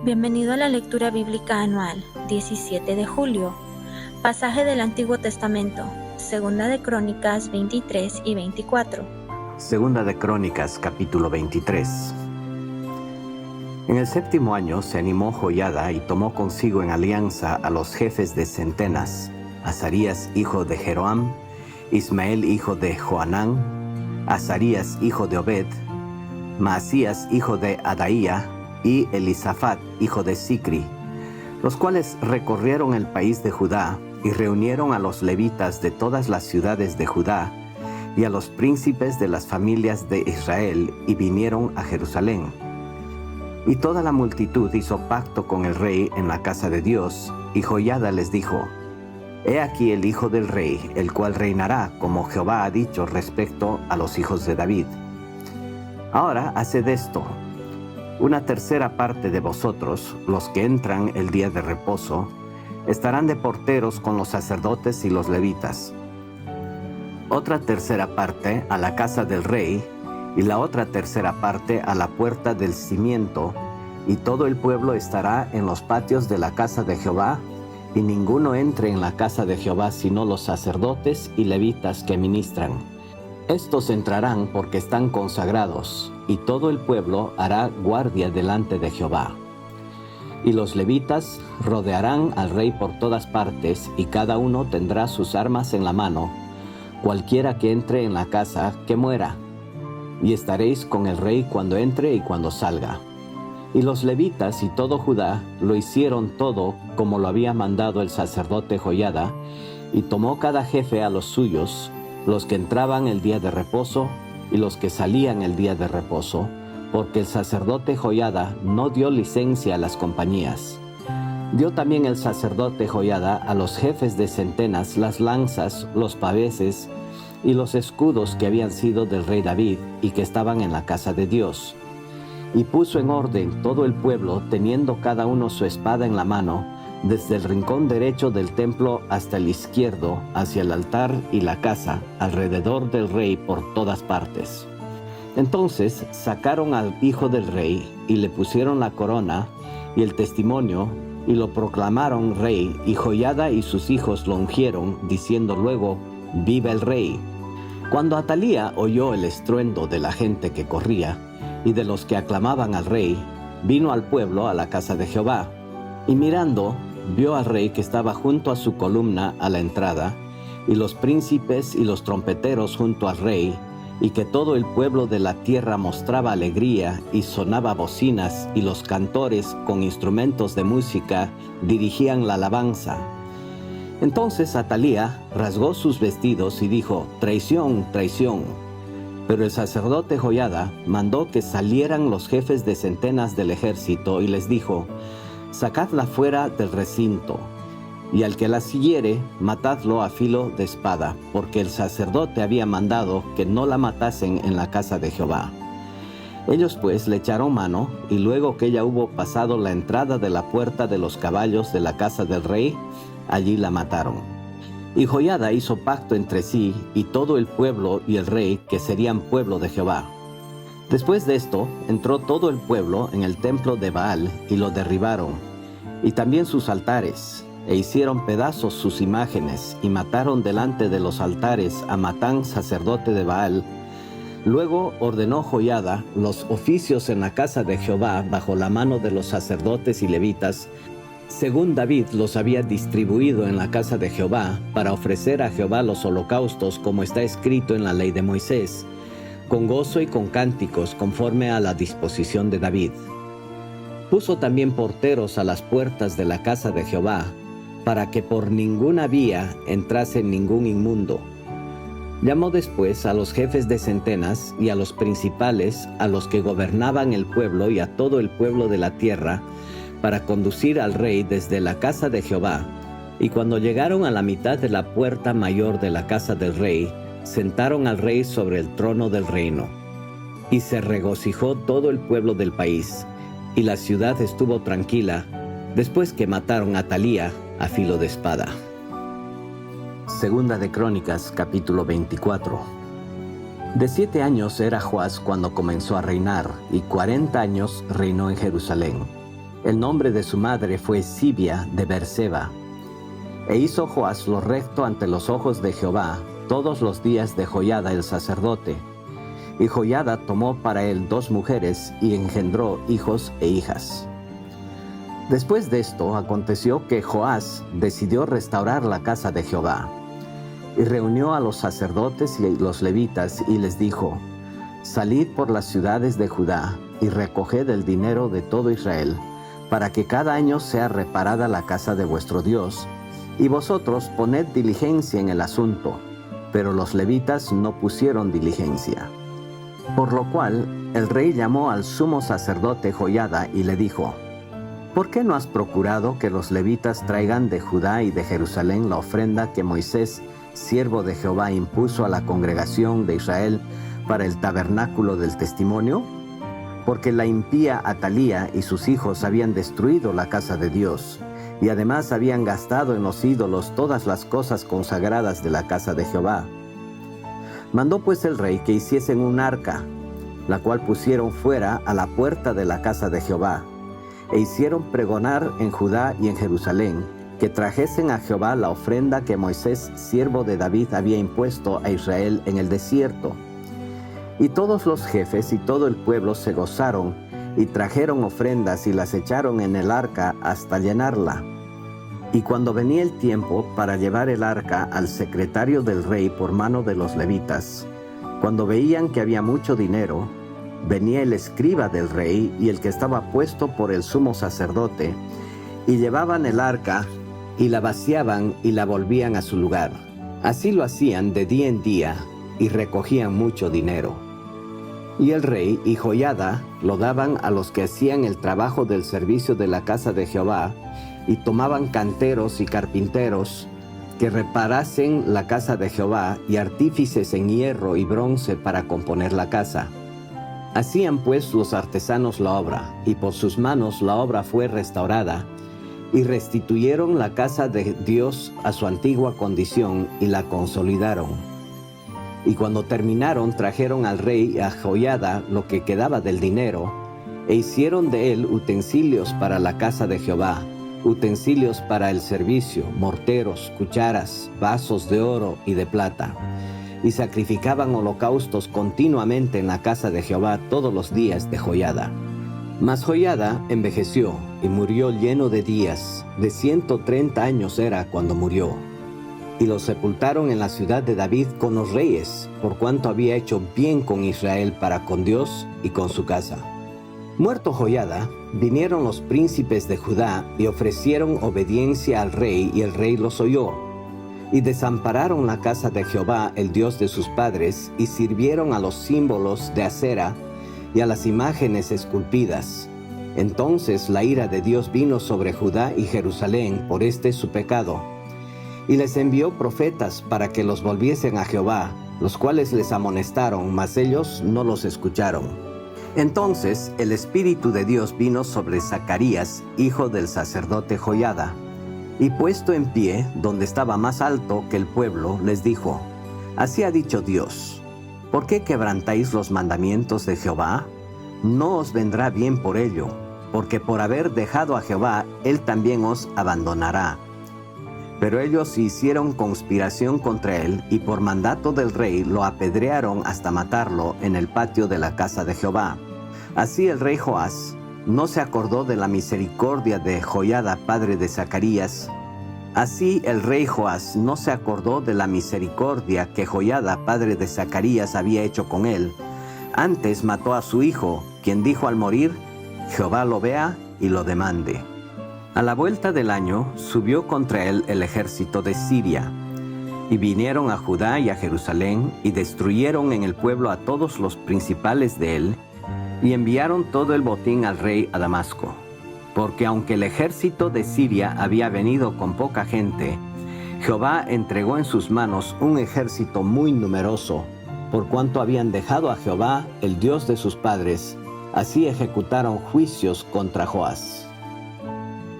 Bienvenido a la lectura bíblica anual, 17 de julio. Pasaje del Antiguo Testamento, Segunda de Crónicas 23 y 24. Segunda de Crónicas, capítulo 23. En el 7º año se animó Joiada y tomó consigo en alianza a los jefes de centenas, Azarías hijo de Jeroam, Ismael hijo de Johanán, Azarías hijo de Obed, Maasías hijo de Adaía y Elisafat hijo de Sicri, los cuales recorrieron el país de Judá y reunieron a los levitas de todas las ciudades de Judá y a los príncipes de las familias de Israel y vinieron a Jerusalén. Y toda la multitud hizo pacto con el rey en la casa de Dios, y Joiada les dijo: He aquí el hijo del rey, el cual reinará como Jehová ha dicho respecto a los hijos de David. Ahora haced esto: una tercera parte de vosotros, los que entran el día de reposo, estarán de porteros con los sacerdotes y los levitas. Otra tercera parte a la casa del rey, y la otra tercera parte a la puerta del cimiento, y todo el pueblo estará en los patios de la casa de Jehová, y ninguno entre en la casa de Jehová sino los sacerdotes y levitas que ministran. Estos entrarán porque están consagrados, y todo el pueblo hará guardia delante de Jehová. Y los levitas rodearán al rey por todas partes, y cada uno tendrá sus armas en la mano. Cualquiera que entre en la casa, que muera. Y estaréis con el rey cuando entre y cuando salga. Y los levitas y todo Judá lo hicieron todo como lo había mandado el sacerdote Joiada, y tomó cada jefe a los suyos, los que entraban el día de reposo y los que salían el día de reposo, porque el sacerdote Joiada no dio licencia a las compañías. Dio también el sacerdote Joiada a los jefes de centenas las lanzas, los paveses y los escudos que habían sido del rey David y que estaban en la casa de Dios. Y puso en orden todo el pueblo, teniendo cada uno su espada en la mano, desde el rincón derecho del templo hasta el izquierdo, hacia el altar y la casa, alrededor del rey por todas partes. Entonces sacaron al hijo del rey y le pusieron la corona y el testimonio y lo proclamaron rey, y Joiada y sus hijos lo ungieron, diciendo luego: ¡Viva el rey! Cuando Atalía oyó el estruendo de la gente que corría y de los que aclamaban al rey, vino al pueblo a la casa de Jehová, y mirando, vio al rey que estaba junto a su columna a la entrada, y los príncipes y los trompeteros junto al rey, y que todo el pueblo de la tierra mostraba alegría y sonaba bocinas, y los cantores con instrumentos de música dirigían la alabanza. Entonces Atalía rasgó sus vestidos y dijo: traición, traición. Pero el sacerdote Joiada mandó que salieran los jefes de centenas del ejército y les dijo: sacadla fuera del recinto, y al que la siguiere, matadlo a filo de espada, porque el sacerdote había mandado que no la matasen en la casa de Jehová. Ellos pues le echaron mano, y luego que ella hubo pasado la entrada de la puerta de los caballos de la casa del rey, allí la mataron. Y Joiada hizo pacto entre sí y todo el pueblo y el rey, que serían pueblo de Jehová. Después de esto, entró todo el pueblo en el templo de Baal y lo derribaron, y también sus altares, e hicieron pedazos sus imágenes, y mataron delante de los altares a Matán, sacerdote de Baal. Luego ordenó Joiada los oficios en la casa de Jehová bajo la mano de los sacerdotes y levitas, según David los había distribuido en la casa de Jehová, para ofrecer a Jehová los holocaustos, como está escrito en la ley de Moisés, con gozo y con cánticos, conforme a la disposición de David. Puso también porteros a las puertas de la casa de Jehová, para que por ninguna vía entrase ningún inmundo. Llamó después a los jefes de centenas y a los principales, a los que gobernaban el pueblo y a todo el pueblo de la tierra, para conducir al rey desde la casa de Jehová. Y cuando llegaron a la mitad de la puerta mayor de la casa del rey, sentaron al rey sobre el trono del reino. Y se regocijó todo el pueblo del país, y la ciudad estuvo tranquila, después que mataron a Atalía a filo de espada. Segunda de Crónicas, capítulo 24. De 7 años era Joás cuando comenzó a reinar, y 40 años reinó en Jerusalén. El nombre de su madre fue Sibia de Berseba. E hizo Joás lo recto ante los ojos de Jehová todos los días de Joiada el sacerdote. Y Joiada tomó para él 2 mujeres y engendró hijos e hijas. Después de esto aconteció que Joás decidió restaurar la casa de Jehová. Y reunió a los sacerdotes y los levitas y les dijo: Salid por las ciudades de Judá y recoged el dinero de todo Israel, para que cada año sea reparada la casa de vuestro Dios, y vosotros poned diligencia en el asunto. Pero los levitas no pusieron diligencia. Por lo cual el rey llamó al sumo sacerdote Joiada y le dijo: ¿Por qué no has procurado que los levitas traigan de Judá y de Jerusalén la ofrenda que Moisés, siervo de Jehová, impuso a la congregación de Israel para el tabernáculo del testimonio? Porque la impía Atalía y sus hijos habían destruido la casa de Dios, y además habían gastado en los ídolos todas las cosas consagradas de la casa de Jehová. Mandó pues el rey que hiciesen un arca, la cual pusieron fuera a la puerta de la casa de Jehová, e hicieron pregonar en Judá y en Jerusalén, que trajesen a Jehová la ofrenda que Moisés, siervo de David, había impuesto a Israel en el desierto. Y todos los jefes y todo el pueblo se gozaron, y trajeron ofrendas y las echaron en el arca hasta llenarla. Y cuando venía el tiempo para llevar el arca al secretario del rey por mano de los levitas, cuando veían que había mucho dinero, venía el escriba del rey y el que estaba puesto por el sumo sacerdote, y llevaban el arca, y la vaciaban y la volvían a su lugar. Así lo hacían de día en día, y recogían mucho dinero. Y el rey y Joiada lo daban a los que hacían el trabajo del servicio de la casa de Jehová, y tomaban canteros y carpinteros que reparasen la casa de Jehová, y artífices en hierro y bronce para componer la casa. Hacían pues los artesanos la obra, y por sus manos la obra fue restaurada, y restituyeron la casa de Dios a su antigua condición y la consolidaron. Y cuando terminaron, trajeron al rey y a Joiada lo que quedaba del dinero, e hicieron de él utensilios para la casa de Jehová, utensilios para el servicio, morteros, cucharas, vasos de oro y de plata. Y sacrificaban holocaustos continuamente en la casa de Jehová todos los días de Joiada. Mas Joiada envejeció y murió lleno de días, de 130 años era cuando murió. Y lo sepultaron en la ciudad de David con los reyes, por cuanto había hecho bien con Israel para con Dios y con su casa. Muerto Joiada, vinieron los príncipes de Judá y ofrecieron obediencia al rey, y el rey los oyó. Y desampararon la casa de Jehová, el Dios de sus padres, y sirvieron a los símbolos de acera y a las imágenes esculpidas. Entonces la ira de Dios vino sobre Judá y Jerusalén por este su pecado. Y les envió profetas para que los volviesen a Jehová, los cuales les amonestaron, mas ellos no los escucharon. Entonces el Espíritu de Dios vino sobre Zacarías, hijo del sacerdote Joiada, y puesto en pie, donde estaba más alto que el pueblo, les dijo: Así ha dicho Dios: ¿Por qué quebrantáis los mandamientos de Jehová? No os vendrá bien por ello, porque por haber dejado a Jehová, él también os abandonará. Pero ellos hicieron conspiración contra él, y por mandato del rey lo apedrearon hasta matarlo en el patio de la casa de Jehová. Así el rey Joás no se acordó de la misericordia de Joiada, padre de Zacarías. Así el rey Joás no se acordó de la misericordia que Joiada, padre de Zacarías, había hecho con él. Antes mató a su hijo, quien dijo al morir: Jehová lo vea y lo demande. A la vuelta del año subió contra él el ejército de Siria, y vinieron a Judá y a Jerusalén, y destruyeron en el pueblo a todos los principales de él, y enviaron todo el botín al rey a Damasco. Porque aunque el ejército de Siria había venido con poca gente, Jehová entregó en sus manos un ejército muy numeroso, por cuanto habían dejado a Jehová, el Dios de sus padres. Así ejecutaron juicios contra Joás.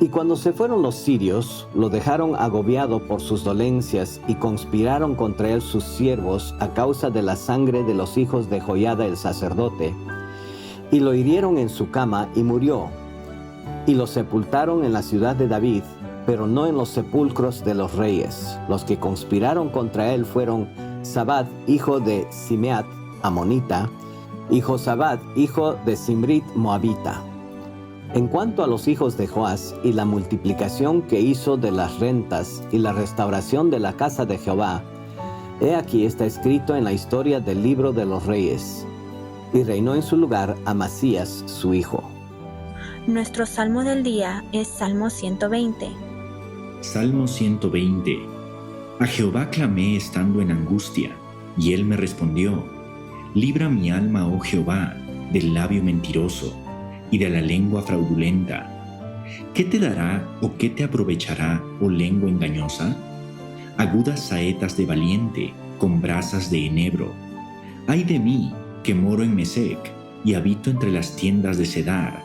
Y cuando se fueron los sirios, lo dejaron agobiado por sus dolencias, y conspiraron contra él sus siervos a causa de la sangre de los hijos de Joiada el sacerdote, y lo hirieron en su cama y murió. y lo sepultaron en la ciudad de David, pero no en los sepulcros de los reyes. Los que conspiraron contra él fueron Zabad, hijo de Simeat, amonita, y Josabad, hijo de Simrit, moabita. En cuanto a los hijos de Joás y la multiplicación que hizo de las rentas y la restauración de la casa de Jehová, he aquí está escrito en la historia del libro de los reyes. Y reinó en su lugar Amasías, su hijo. Nuestro salmo del día es Salmo 120. Salmo 120. A Jehová clamé estando en angustia, y él me respondió. Libra mi alma, oh Jehová, del labio mentiroso y de la lengua fraudulenta. ¿Qué te dará o qué te aprovechará, oh lengua engañosa? Agudas saetas de valiente, con brasas de enebro. Ay de mí, que moro en Mesec, y habito entre las tiendas de Cedar.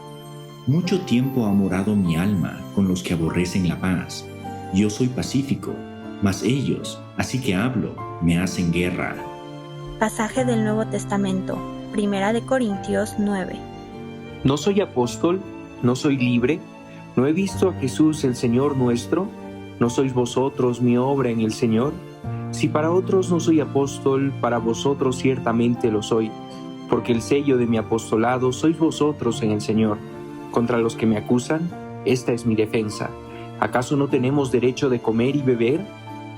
Mucho tiempo ha morado mi alma con los que aborrecen la paz. Yo soy pacífico, mas ellos, así que hablo, me hacen guerra. Pasaje del Nuevo Testamento, 1 Corintios 9. No soy apóstol, no soy libre, no he visto a Jesús el Señor nuestro, ¿no sois vosotros mi obra en el Señor? Si para otros no soy apóstol, para vosotros ciertamente lo soy, porque el sello de mi apostolado sois vosotros en el Señor. Contra los que me acusan, esta es mi defensa. ¿Acaso no tenemos derecho de comer y beber?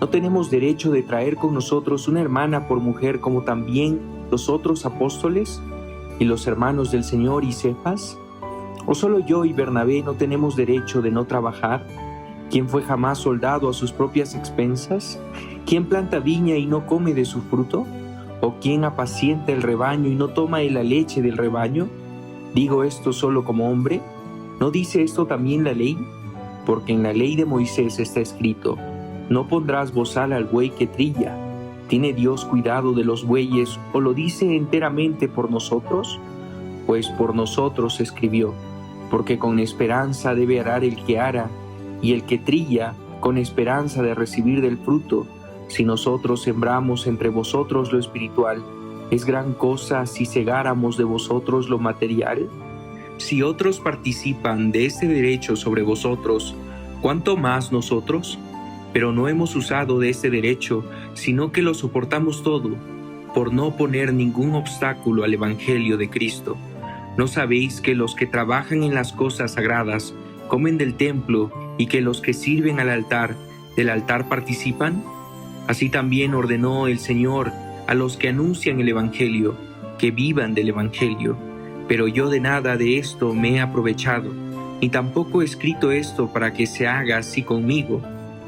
¿No tenemos derecho de traer con nosotros una hermana por mujer como también los otros apóstoles y los hermanos del Señor y Cefas? ¿O solo yo y Bernabé no tenemos derecho de no trabajar? ¿Quién fue jamás soldado a sus propias expensas? ¿Quién planta viña y no come de su fruto? ¿O quién apacienta el rebaño y no toma de la leche del rebaño? ¿Digo esto solo como hombre? ¿No dice esto también la ley? Porque en la ley de Moisés está escrito: no pondrás bozal al buey que trilla. ¿Tiene Dios cuidado de los bueyes o lo dice enteramente por nosotros? Pues por nosotros escribió, porque con esperanza debe arar el que ara, y el que trilla con esperanza de recibir del fruto. Si nosotros sembramos entre vosotros lo espiritual, ¿es gran cosa si segáramos de vosotros lo material? Si otros participan de este derecho sobre vosotros, ¿cuánto más nosotros? Pero no hemos usado de este derecho, sino que lo soportamos todo, por no poner ningún obstáculo al Evangelio de Cristo. ¿No sabéis que los que trabajan en las cosas sagradas comen del templo y que los que sirven al altar, del altar participan? Así también ordenó el Señor a los que anuncian el Evangelio, que vivan del Evangelio. Pero yo de nada de esto me he aprovechado, ni tampoco he escrito esto para que se haga así conmigo,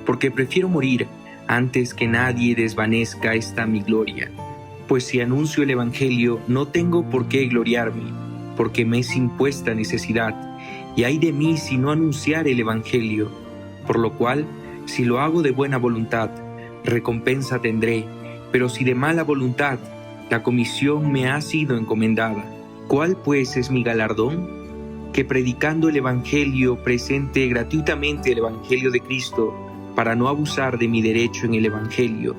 porque prefiero morir antes que nadie desvanezca esta mi gloria. Pues si anuncio el Evangelio, no tengo por qué gloriarme, porque me es impuesta necesidad, y ay de mí si no anunciar el Evangelio. Por lo cual, si lo hago de buena voluntad, recompensa tendré, pero si de mala voluntad, la comisión me ha sido encomendada. ¿Cuál pues es mi galardón? Que predicando el Evangelio presente gratuitamente el Evangelio de Cristo, para no abusar de mi derecho en el Evangelio.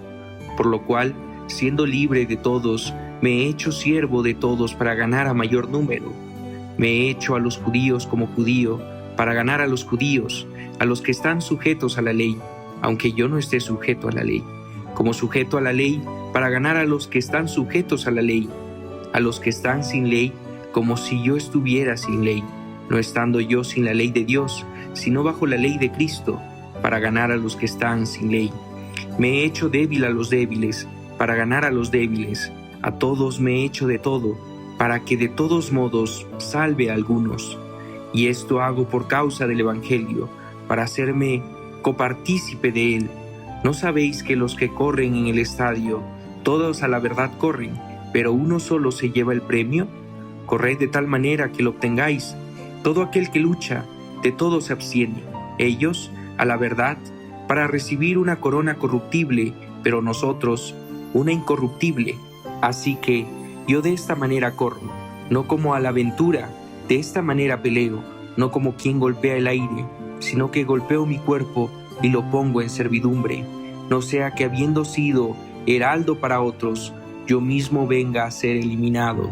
Por lo cual, siendo libre de todos, me he hecho siervo de todos para ganar a mayor número. Me he hecho a los judíos como judío, para ganar a los judíos, a los que están sujetos a la ley, aunque yo no esté sujeto a la ley, como sujeto a la ley, para ganar a los que están sujetos a la ley, a los que están sin ley, como si yo estuviera sin ley, no estando yo sin la ley de Dios, sino bajo la ley de Cristo, para ganar a los que están sin ley. Me he hecho débil a los débiles, para ganar a los débiles. A todos me he hecho de todo, para que de todos modos salve a algunos. Y esto hago por causa del Evangelio, para hacerme copartícipe de él. ¿No sabéis que los que corren en el estadio, todos a la verdad corren, pero uno solo se lleva el premio? Corred de tal manera que lo obtengáis. Todo aquel que lucha, de todo se abstiene. Ellos, a la verdad, para recibir una corona corruptible, pero nosotros, una incorruptible. Así que yo de esta manera corro, no como a la aventura, de esta manera peleo, no como quien golpea el aire, sino que golpeo mi cuerpo y lo pongo en servidumbre, no sea que habiendo sido heraldo para otros, yo mismo venga a ser eliminado.